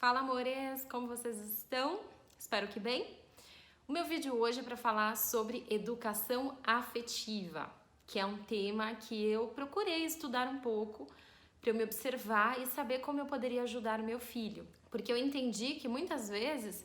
Fala, amores! Como vocês estão? Espero que bem. O meu vídeo hoje é para falar sobre educação afetiva, que é um tema que eu procurei estudar um pouco para eu me observar e saber como eu poderia ajudar o meu filho. Porque eu entendi que muitas vezes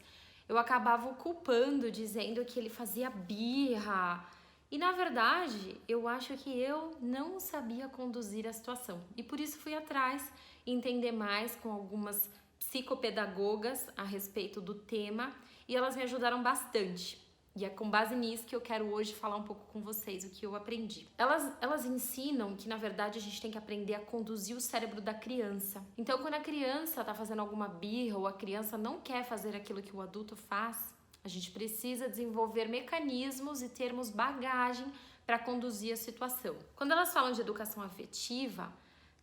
eu acabava o culpando, dizendo que ele fazia birra. E na verdade, eu acho que eu não sabia conduzir a situação. E por isso fui atrás entender mais com algumas psicopedagogas a respeito do tema e elas me ajudaram bastante. E é com base nisso que eu quero hoje falar um pouco com vocês o que eu aprendi. Elas ensinam que, na verdade, a gente tem que aprender a conduzir o cérebro da criança. Então, quando a criança tá fazendo alguma birra ou a criança não quer fazer aquilo que o adulto faz, a gente precisa desenvolver mecanismos e termos bagagem para conduzir a situação. Quando elas falam de educação afetiva,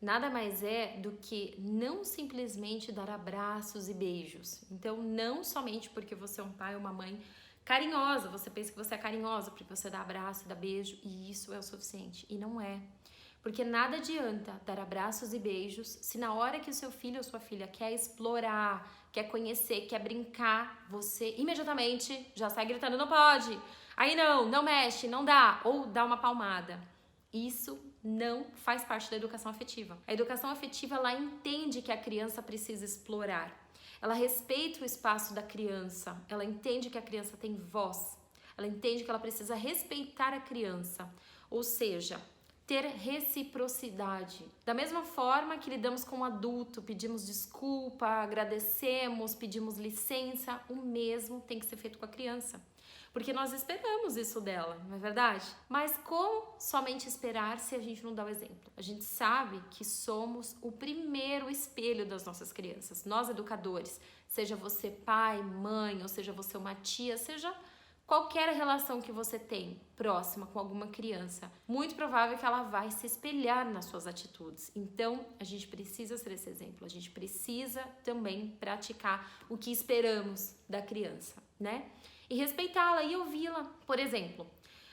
nada mais é do que não simplesmente dar abraços e beijos. Então, não somente porque você é um pai ou uma mãe carinhosa, você pensa que você é carinhosa porque você dá abraço e dá beijo, e isso é o suficiente. E não é. Porque nada adianta dar abraços e beijos se na hora que o seu filho ou sua filha quer explorar, quer conhecer, quer brincar, você imediatamente já sai gritando, não pode, aí não mexe, não dá, ou dá uma palmada. Isso não faz parte da educação afetiva. A educação afetiva, ela entende que a criança precisa explorar. Ela respeita o espaço da criança. Ela entende que a criança tem voz. Ela entende que ela precisa respeitar a criança. Ou seja, ter reciprocidade. Da mesma forma que lidamos com o adulto, pedimos desculpa, agradecemos, pedimos licença, o mesmo tem que ser feito com a criança. Porque nós esperamos isso dela, não é verdade? Mas como somente esperar se a gente não dá o exemplo? A gente sabe que somos o primeiro espelho das nossas crianças. Nós, educadores, seja você pai, mãe, ou seja você uma tia, seja qualquer relação que você tem próxima com alguma criança, muito provável que ela vai se espelhar nas suas atitudes. Então, a gente precisa ser esse exemplo. A gente precisa também praticar o que esperamos da criança, né? E respeitá-la e ouvi-la. Por exemplo,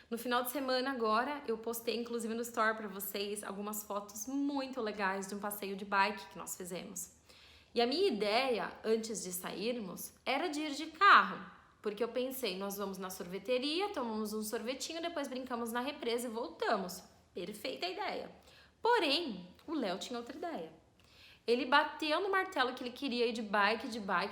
no final de semana agora, eu postei inclusive no Store para vocês algumas fotos muito legais de um passeio de bike que nós fizemos. E a minha ideia, antes de sairmos, era de ir de carro. Porque eu pensei, nós vamos na sorveteria, tomamos um sorvetinho, depois brincamos na represa e voltamos. Perfeita ideia. Porém, o Léo tinha outra ideia. Ele bateu no martelo que ele queria ir de bike,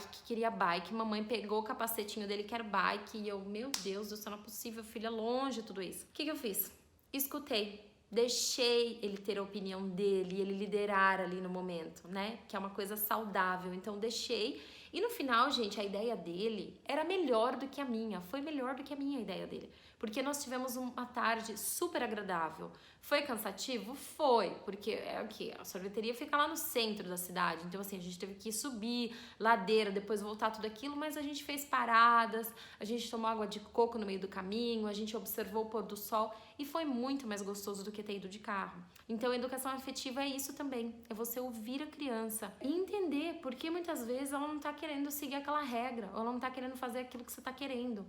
que queria bike. Mamãe pegou o capacetinho dele, quer bike. E eu, meu Deus do céu, não é possível, filha, longe tudo isso. O que eu fiz? Escutei. Deixei ele ter a opinião dele, ele liderar ali no momento, né? Que é uma coisa saudável. Então, deixei. E no final, gente, a ideia dele era melhor do que a minha. Foi melhor do que a minha ideia dele. Porque nós tivemos uma tarde super agradável. Foi cansativo? Foi. Porque é o quê? A sorveteria fica lá no centro da cidade. Então, assim, a gente teve que subir ladeira, depois voltar tudo aquilo. Mas a gente fez paradas, a gente tomou água de coco no meio do caminho, a gente observou o pôr do sol. E foi muito mais gostoso do que ter ido de carro. Então, a educação afetiva é isso também. É você ouvir a criança e entender porque muitas vezes ela não tá querendo seguir aquela regra, ou ela não tá querendo fazer aquilo que você tá querendo.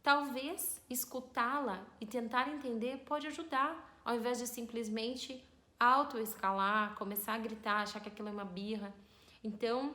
Talvez escutá-la e tentar entender pode ajudar, ao invés de simplesmente autoescalar, começar a gritar, achar que aquilo é uma birra. Então,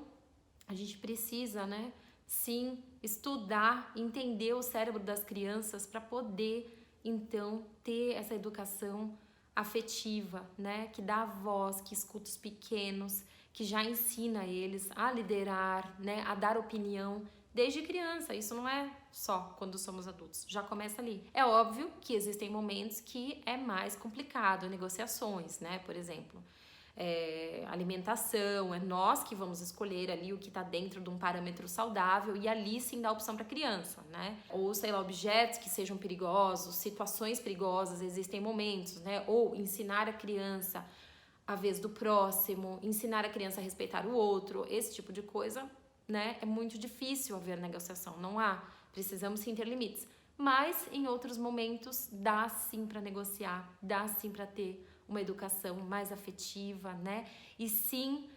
a gente precisa, né, sim, estudar, entender o cérebro das crianças para poder, então, ter essa educação afetiva, né, que dá voz, que escuta os pequenos, que já ensina eles a liderar, né, a dar opinião desde criança. Isso não é só quando somos adultos, já começa ali. É óbvio que existem momentos que é mais complicado, negociações, né, por exemplo, alimentação, é nós que vamos escolher ali o que está dentro de um parâmetro saudável e ali sim dá opção para criança, né? Ou sei lá, objetos que sejam perigosos, situações perigosas, existem momentos, né? Ou ensinar a criança a vez do próximo, ensinar a criança a respeitar o outro, esse tipo de coisa, né? É muito difícil haver negociação, não há. Precisamos sim ter limites. Mas em outros momentos dá sim para negociar, dá sim para ter uma educação mais afetiva, né? E sim,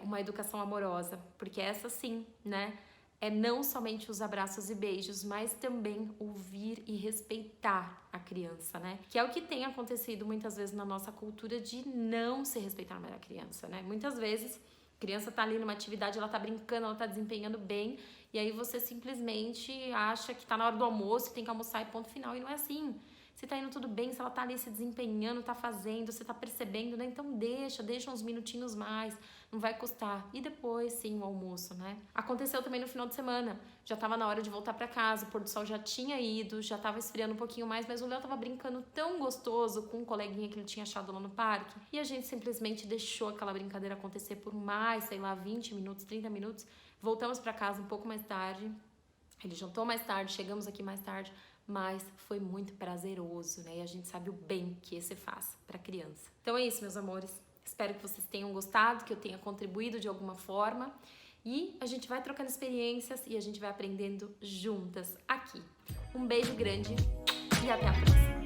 uma educação amorosa, porque essa sim, né? É não somente os abraços e beijos, mas também ouvir e respeitar a criança, né? Que é o que tem acontecido muitas vezes na nossa cultura de não se respeitar mais a criança, né? Muitas vezes A criança tá ali numa atividade, ela tá brincando, ela tá desempenhando bem, e aí você simplesmente acha que tá na hora do almoço, tem que almoçar e ponto final, e não é assim. Se tá indo tudo bem, se ela tá ali se desempenhando, tá fazendo, você tá percebendo, né? Então deixa uns minutinhos mais, não vai custar. E depois, sim, o almoço, né? Aconteceu também no final de semana. Já tava na hora de voltar pra casa, o pôr do sol já tinha ido, já tava esfriando um pouquinho mais, mas o Léo tava brincando tão gostoso com um coleguinha que ele tinha achado lá no parque. E a gente simplesmente deixou aquela brincadeira acontecer por mais, sei lá, 20 minutos, 30 minutos. Voltamos pra casa um pouco mais tarde. Ele jantou mais tarde, chegamos aqui mais tarde. Mas foi muito prazeroso, né? E a gente sabe o bem que esse faz para a criança. Então é isso, meus amores. Espero que vocês tenham gostado, que eu tenha contribuído de alguma forma. E a gente vai trocando experiências e a gente vai aprendendo juntas aqui. Um beijo grande e até a próxima!